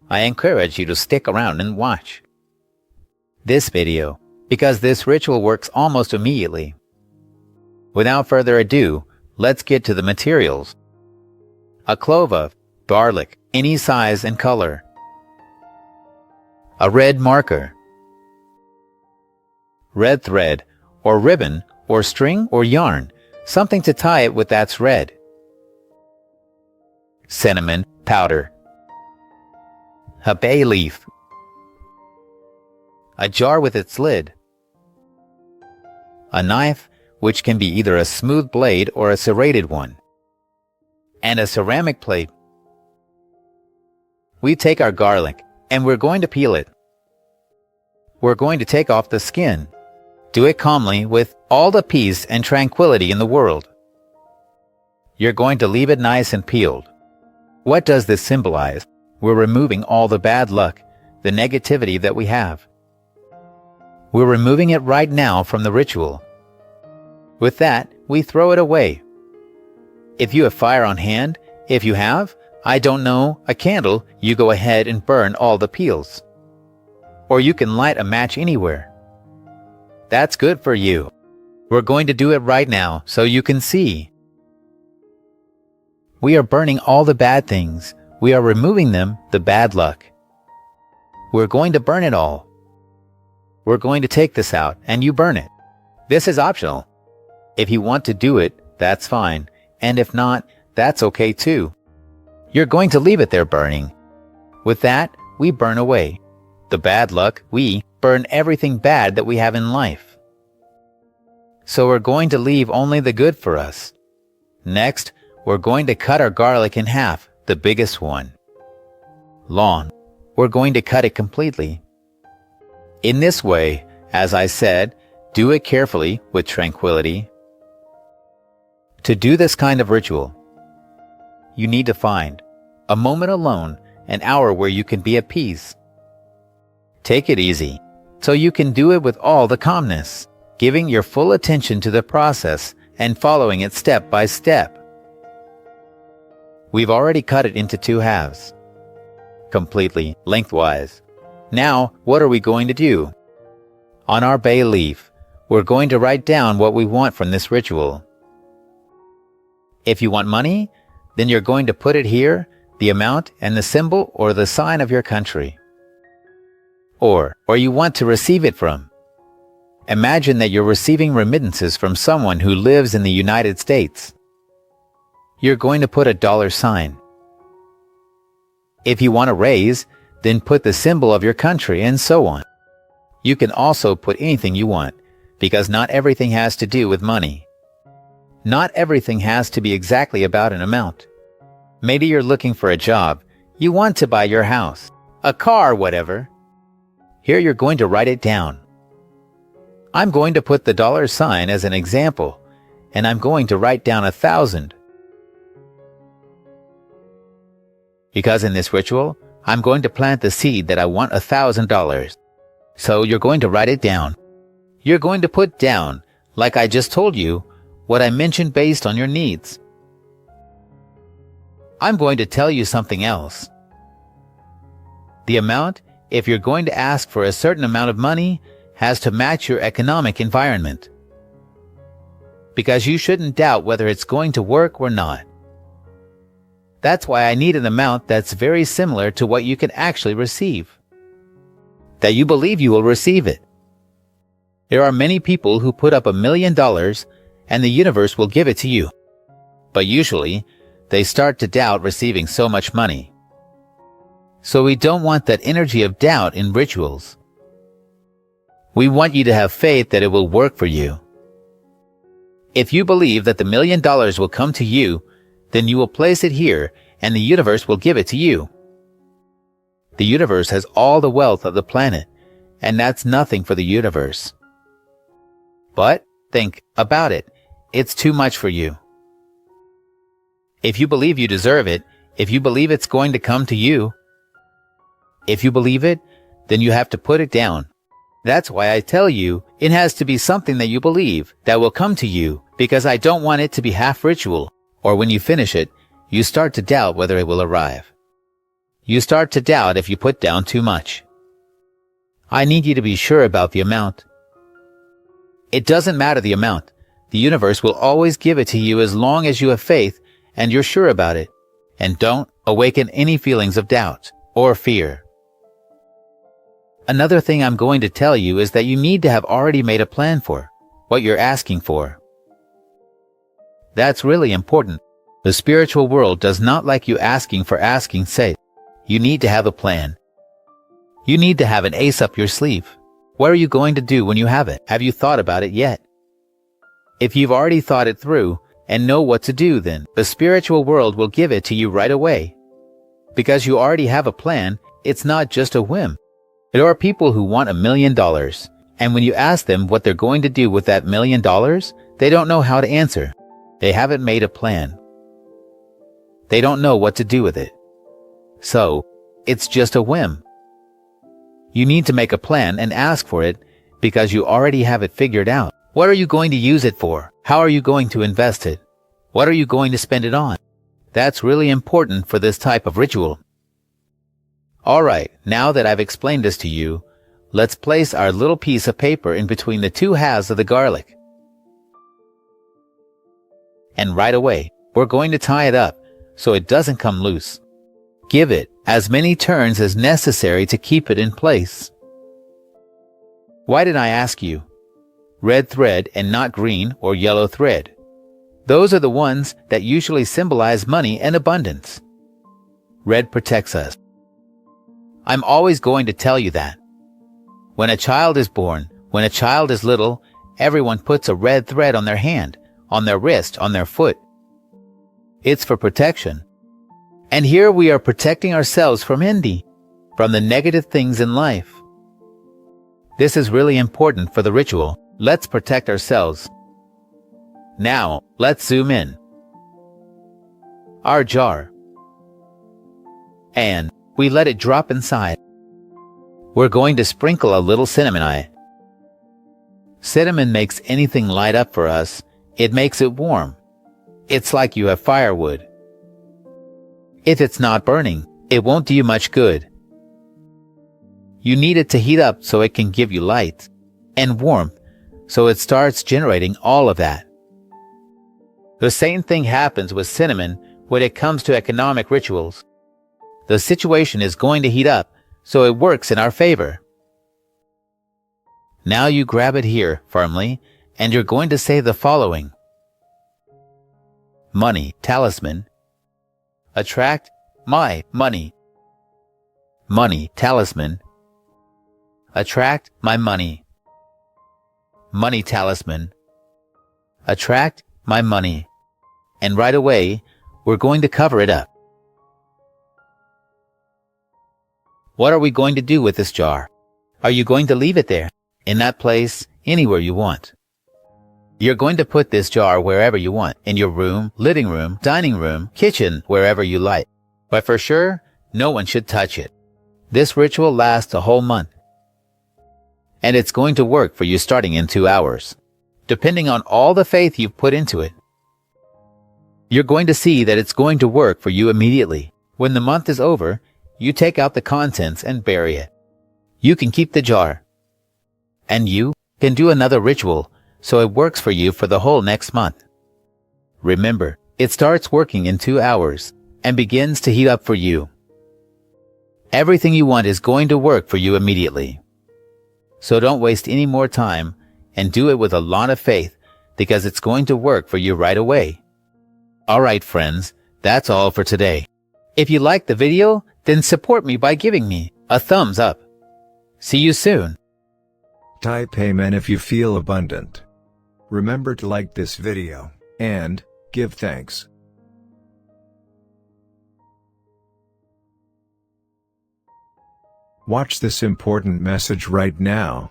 I encourage you to stick around and watch this video, because this ritual works almost immediately. Without further ado, let's get to the materials. A clove of garlic, any size and color. A red marker. Red thread, or ribbon, or string, or yarn, something to tie it with that's red. Cinnamon powder. A bay leaf. A jar with its lid. A knife, which can be either a smooth blade or a serrated one. And a ceramic plate. We take our garlic, and we're going to peel it. We're going to take off the skin. Do it calmly with all the peace and tranquility in the world. You're going to leave it nice and peeled. What does this symbolize? We're removing all the bad luck, the negativity that we have. We're removing it right now from the ritual. With that, we throw it away. If you have fire on hand, if you have, I don't know, a candle, you go ahead and burn all the peels. Or you can light a match anywhere. That's good for you. We're going to do it right now so you can see. We are burning all the bad things. We are removing them, the bad luck. We're going to burn it all. We're going to take this out and you burn it. This is optional. If you want to do it, that's fine. And if not, that's okay too. You're going to leave it there burning. With that, we burn away the bad luck. We burn everything bad that we have in life. So we're going to leave only the good for us. Next, we're going to cut our garlic in half, the biggest one. Long. We're going to cut it completely. In this way, as I said, do it carefully with tranquility. To do this kind of ritual, you need to find a moment alone, an hour where you can be at peace. Take it easy, so you can do it with all the calmness, giving your full attention to the process and following it step by step. We've already cut it into 2 halves, completely lengthwise. Now, what are we going to do? On our bay leaf, we're going to write down what we want from this ritual. If you want money, then you're going to put it here, the amount and the symbol or the sign of your country. Or you want to receive it from. Imagine that you're receiving remittances from someone who lives in the United States. You're going to put a dollar sign. If you want a raise, then put the symbol of your country and so on. You can also put anything you want, because not everything has to do with money. Not everything has to be exactly about an amount. Maybe you're looking for a job. You want to buy your house, a car, whatever. Here you're going to write it down. I'm going to put the dollar sign as an example, and I'm going to write down 1,000. Because in this ritual, I'm going to plant the seed that I want $1,000. So you're going to write it down. You're going to put down, like I just told you, what I mentioned based on your needs. I'm going to tell you something else. The amount, if you're going to ask for a certain amount of money, has to match your economic environment. Because you shouldn't doubt whether it's going to work or not. That's why I need an amount that's very similar to what you can actually receive. That you believe you will receive it. There are many people who put up $1 million and the universe will give it to you. But usually, they start to doubt receiving so much money. So we don't want that energy of doubt in rituals. We want you to have faith that it will work for you. If you believe that the $1 million will come to you, then you will place it here and the universe will give it to you. The universe has all the wealth of the planet, and that's nothing for the universe. But think about it. It's too much for you. If you believe you deserve it, if you believe it's going to come to you, if you believe it, then you have to put it down. That's why I tell you, it has to be something that you believe that will come to you, because I don't want it to be half ritual, or when you finish it, you start to doubt whether it will arrive. You start to doubt if you put down too much. I need you to be sure about the amount. It doesn't matter the amount. The universe will always give it to you as long as you have faith and you're sure about it. And don't awaken any feelings of doubt or fear. Another thing I'm going to tell you is that you need to have already made a plan for what you're asking for. That's really important. The spiritual world does not like you asking for asking's sake. You need to have a plan. You need to have an ace up your sleeve. What are you going to do when you have it? Have you thought about it yet? If you've already thought it through and know what to do, then the spiritual world will give it to you right away. Because you already have a plan, it's not just a whim. There are people who want $1 million, and when you ask them what they're going to do with that $1 million, they don't know how to answer. They haven't made a plan. They don't know what to do with it. So, it's just a whim. You need to make a plan and ask for it because you already have it figured out. What are you going to use it for? How are you going to invest it? What are you going to spend it on? That's really important for this type of ritual. Alright, now that I've explained this to you, let's place our little piece of paper in between the two halves of the garlic. And right away, we're going to tie it up so it doesn't come loose. Give it as many turns as necessary to keep it in place. Why did I ask you? Red thread and not green or yellow thread. Those are the ones that usually symbolize money and abundance. Red protects us. I'm always going to tell you that. When a child is born, when a child is little, everyone puts a red thread on their hand, on their wrist, on their foot. It's for protection. And here we are protecting ourselves from envy, from the negative things in life. This is really important for the ritual. Let's protect ourselves. Now, let's zoom in. Our jar. And we let it drop inside. We're going to sprinkle a little cinnamon. Cinnamon makes anything light up for us. It makes it warm. It's like you have firewood. If it's not burning, it won't do you much good. You need it to heat up so it can give you light and warmth, so it starts generating all of that. The same thing happens with cinnamon when it comes to economic rituals. The situation is going to heat up, so it works in our favor. Now you grab it here firmly, and you're going to say the following. Money, talisman. Attract my money. Money, talisman. Attract my money. Money, talisman. Attract my money. And right away, we're going to cover it up. What are we going to do with this jar? Are you going to leave it there, in that place, anywhere you want? You're going to put this jar wherever you want, in your room, living room, dining room, kitchen, wherever you like. But for sure, no one should touch it. This ritual lasts a whole month. And it's going to work for you starting in 2 hours, depending on all the faith you've put into it. You're going to see that it's going to work for you immediately. When the month is over, you take out the contents and bury it. You can keep the jar. And you can do another ritual so it works for you for the whole next month. Remember, it starts working in 2 hours and begins to heat up for you. Everything you want is going to work for you immediately. So don't waste any more time and do it with a lot of faith because it's going to work for you right away. Alright friends, that's all for today. If you liked the video, then support me by giving me a thumbs up. See you soon. Type Amen if you feel abundant. Remember to like this video, and give thanks. Watch this important message right now.